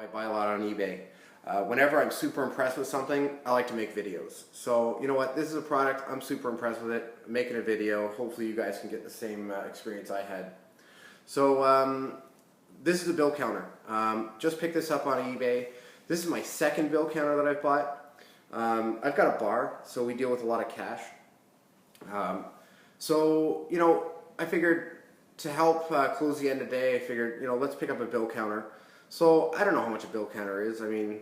I buy a lot on eBay. Whenever I'm super impressed with something, I like to make videos. So you know what, this is a product, I'm super impressed with it, I'm making a video. Hopefully you guys can get the same experience I had. So this is a bill counter. Just picked this up on eBay. This is my second bill counter that I've bought. I've got a bar, so we deal with a lot of cash. So you know, I figured to help close the end of the day, I figured, you know, let's pick up a bill counter. So I don't know how much a bill counter is. I mean,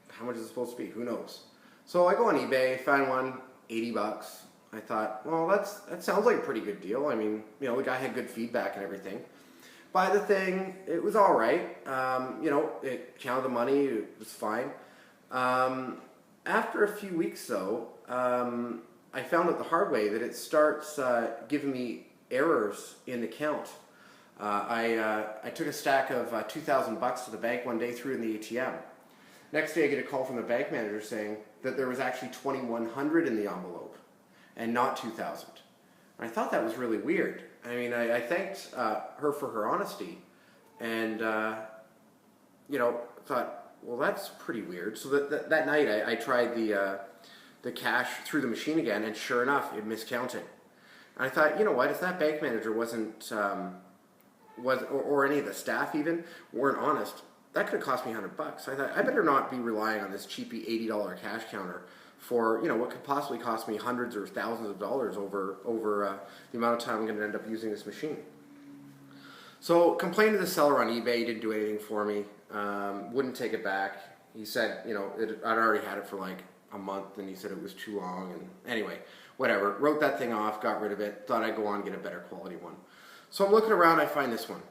how much is it supposed to be? Who knows? So I go on eBay, find one, 80 bucks. I thought, well, that sounds like a pretty good deal. I mean, you know, the guy had good feedback and everything. Buy the thing, it was all right. You know, it counted the money, it was fine. After a few weeks though, I found out the hard way that it starts giving me errors in the count. I took a stack of 2,000 bucks to the bank one day, threw it in the ATM. Next day I get a call from the bank manager saying that there was actually 2,100 in the envelope and not 2,000. I thought that was really weird. I mean, I thanked her for her honesty, and you know, thought, well, that's pretty weird. So that night I tried the cash through the machine again, and sure enough, it miscounted. And I thought, you know what, if that bank manager wasn't or any of the staff even weren't honest, that could have cost me 100 bucks. I thought, I better not be relying on this cheapy $80 cash counter for, you know, what could possibly cost me hundreds or thousands of dollars over the amount of time I'm going to end up using this machine. So complained to the seller on eBay. He didn't do anything for me. Wouldn't take it back. He said, you know, I'd already had it for like a month, and he said it was too long. And anyway, whatever. Wrote that thing off, got rid of it. Thought I'd go on and get a better quality one. So I'm looking around. I find this one,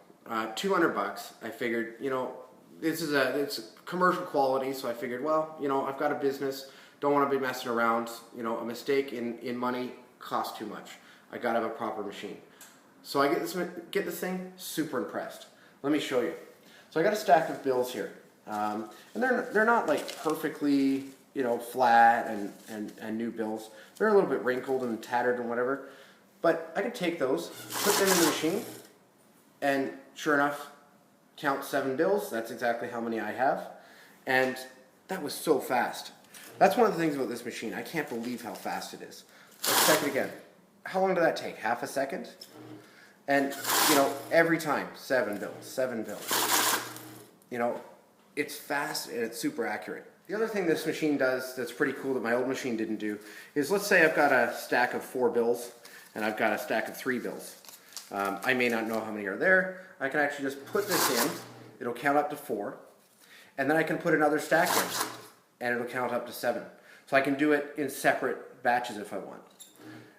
200 bucks. I figured, you know, it's commercial quality. So I figured, well, you know, I've got a business. Don't want to be messing around. You know, a mistake in money costs too much. I got to have a proper machine. So I get this thing, super impressed. Let me show you. So I got a stack of bills here, and they're not like perfectly, you know, flat and new bills. They're a little bit wrinkled and tattered and whatever. But I could take those, put them in the machine, and sure enough, count 7 bills. That's exactly how many I have, and that was so fast. That's one of the things about this machine. I can't believe how fast it is. Let's check it again. How long did that take? Half a second? And, you know, every time, 7 bills, 7 bills. You know, it's fast and it's super accurate. The other thing this machine does that's pretty cool that my old machine didn't do is, let's say I've got a stack of 4 bills and I've got a stack of 3 bills. I may not know how many are there. I can actually just put this in, it'll count up to 4, and then I can put another stack in and it'll count up to 7. So I can do it in separate batches if I want,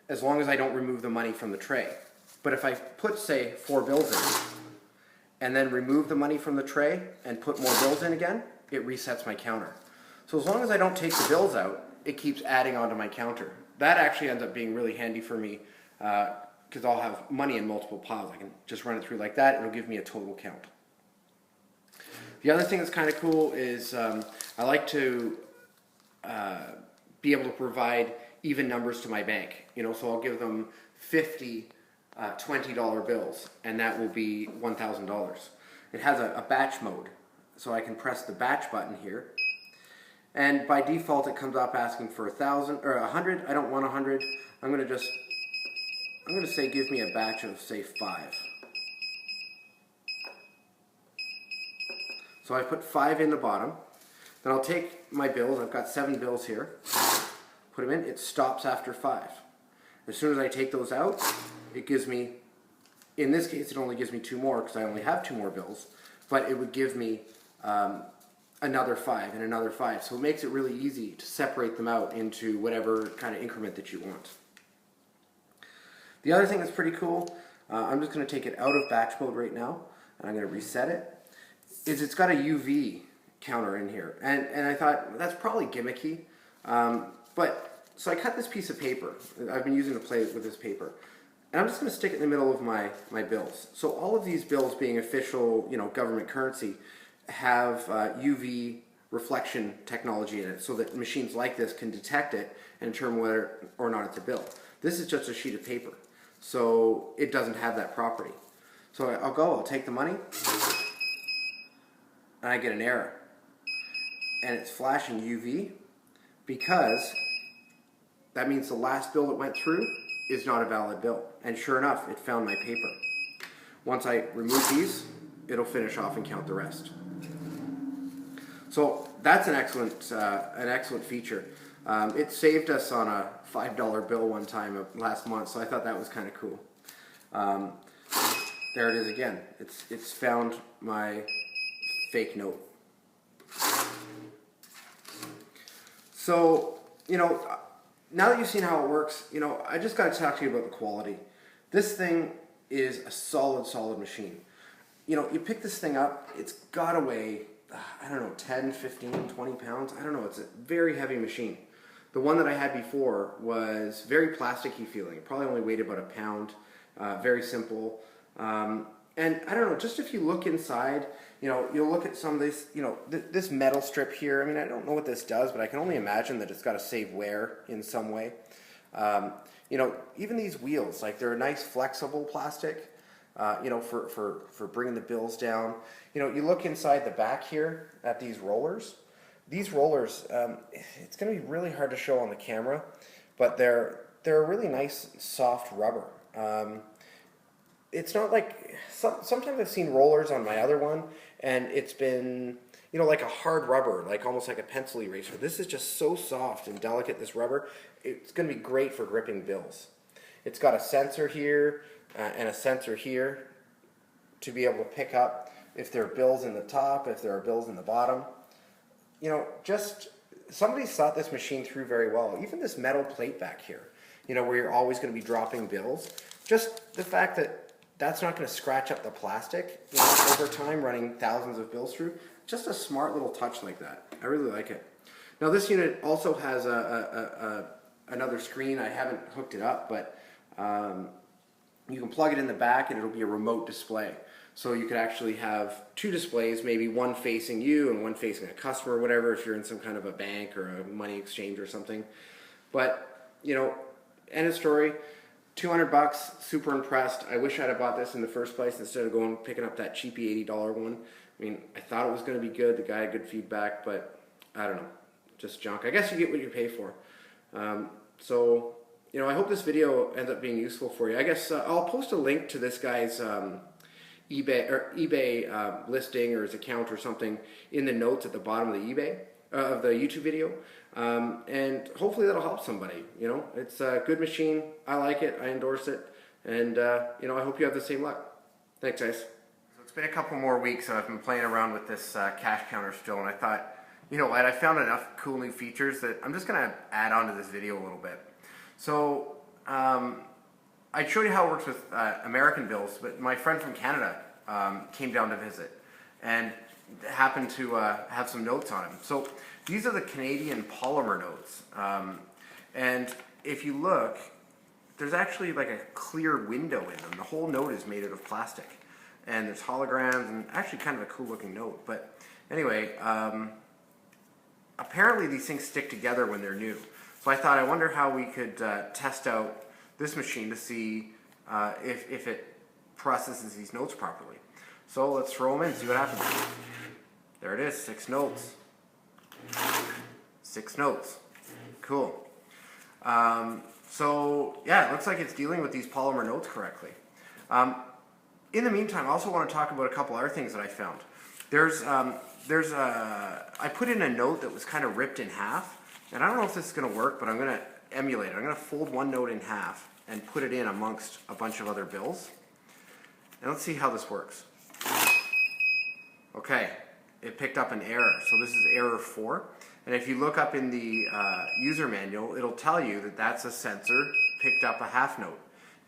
as long as I don't remove the money from the tray. But if I put, say, 4 bills in and then remove the money from the tray and put more bills in again, it resets my counter. So as long as I don't take the bills out, it keeps adding onto my counter. That actually ends up being really handy for me because I'll have money in multiple piles. I can just run it through like that, and it'll give me a total count. The other thing that's kind of cool is I like to be able to provide even numbers to my bank. You know, so I'll give them 50 $20 bills, and that will be $1,000. It has a batch mode, so I can press the batch button here, and by default it comes up asking for 1,000 or 100. I don't want 100. I'm going to say give me a batch of, say, 5. So I put 5 in the bottom. Then I'll take my bills. I've got 7 bills here. Put them in. It stops after 5. As soon as I take those out, it gives me, in this case, it only gives me 2 more because I only have 2 more bills, but it would give me another 5 and another 5. So it makes it really easy to separate them out into whatever kind of increment that you want. The other thing that's pretty cool, I'm just going to take it out of batch mode right now, and I'm going to reset it, is it's got a UV counter in here. And I thought, that's probably gimmicky, so I cut this piece of paper. I've been using to play with this paper. And I'm just going to stick it in the middle of my bills. So all of these bills, being official, you know, government currency, have UV reflection technology in it, so that machines like this can detect it and determine whether or not it's a bill. This is just a sheet of paper, so it doesn't have that property. So I'll take the money, and I get an error. and it's flashing UV because that means the last bill that went through is not a valid bill. And sure enough, it found my paper. Once I remove these, it'll finish off and count the rest. So that's an excellent feature. It saved us on a $5 bill one time last month, so I thought that was kind of cool. There it is again. It's found my fake note. So, you know, now that you've seen how it works, you know, I just got to talk to you about the quality. This thing is a solid machine. You know, you pick this thing up, it's got to weigh, I don't know, 10, 15, 20 pounds. I don't know, it's a very heavy machine. The one that I had before was very plasticky feeling. It probably only weighed about a pound, very simple. And I don't know, just if you look inside, you know, you'll look at some of this, you know, this metal strip here. I mean, I don't know what this does, but I can only imagine that it's got to save wear in some way. You know, even these wheels, like they're a nice flexible plastic, you know, for bringing the bills down. You know, you look inside the back here at these rollers. These rollers, it's going to be really hard to show on the camera, but they're a really nice soft rubber. It's not like, sometimes I've seen rollers on my other one, and it's been, you know, like a hard rubber, like almost like a pencil eraser. This is just so soft and delicate, this rubber. It's going to be great for gripping bills. It's got a sensor here and a sensor here to be able to pick up if there are bills in the top, if there are bills in the bottom. You know, just, somebody's thought this machine through very well. Even this metal plate back here, you know, where you're always going to be dropping bills. Just the fact that that's not going to scratch up the plastic, you know, over time, running thousands of bills through. Just a smart little touch like that. I really like it. Now this unit also has another screen. I haven't hooked it up, but you can plug it in the back and it'll be a remote display. So you could actually have two displays, maybe one facing you and one facing a customer or whatever, if you're in some kind of a bank or a money exchange or something. But, you know, end of story. 200 bucks, super impressed. I wish I'd have bought this in the first place instead of picking up that cheapy $80 one. I mean, I thought it was going to be good. The guy had good feedback, but I don't know, just junk. I guess you get what you pay for. So, you know, I hope this video ends up being useful for you. I guess I'll post a link to this guy's eBay listing or his account or something in the notes at the bottom of the of the YouTube video. And hopefully that'll help somebody. You know, it's a good machine. I like it. I endorse it. And, you know, I hope you have the same luck. Thanks, guys. So it's been a couple more weeks and I've been playing around with this cash counter still, and I thought, you know what, I found enough cool new features that I'm just going to add on to this video a little bit. So, I showed you how it works with American bills, but my friend from Canada came down to visit and happened to have some notes on him. So these are the Canadian polymer notes, and if you look, there's actually like a clear window in them. The whole note is made out of plastic, and there's holograms, and actually kind of a cool looking note. But anyway, apparently these things stick together when they're new. So I thought, I wonder how we could test out this machine to see if it processes these notes properly. So let's throw them in, see what happens. There it is, 6 notes. 6 notes. Cool. So yeah, it looks like it's dealing with these polymer notes correctly. In the meantime, I also want to talk about a couple other things that I found. I put in a note that was kind of ripped in half, and I don't know if this is going to work, but I'm going to emulate it. I'm going to fold one note in half and put it in amongst a bunch of other bills. And let's see how this works. Okay, it picked up an error. So this is error 4. And if you look up in the user manual, it'll tell you that that's a sensor picked up a half note.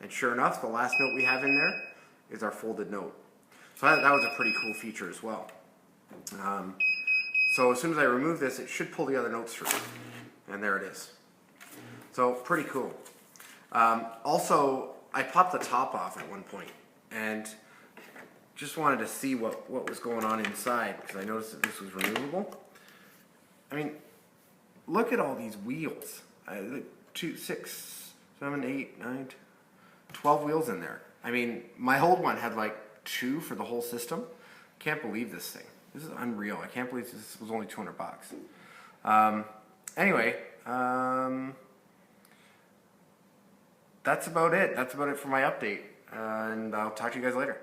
And sure enough, the last note we have in there is our folded note. So that was a pretty cool feature as well. So as soon as I remove this, it should pull the other notes through. And there it is. So pretty cool. Also, I popped the top off at one point and just wanted to see what was going on inside, because I noticed that this was removable. I mean, look at all these wheels. 2, 6, 7, 8, 9, 12 wheels in there. I mean, my old one had like 2 for the whole system. Can't believe this thing. This is unreal. I can't believe this was only 200 bucks. Anyway, that's about it. That's about it for my update. And I'll talk to you guys later.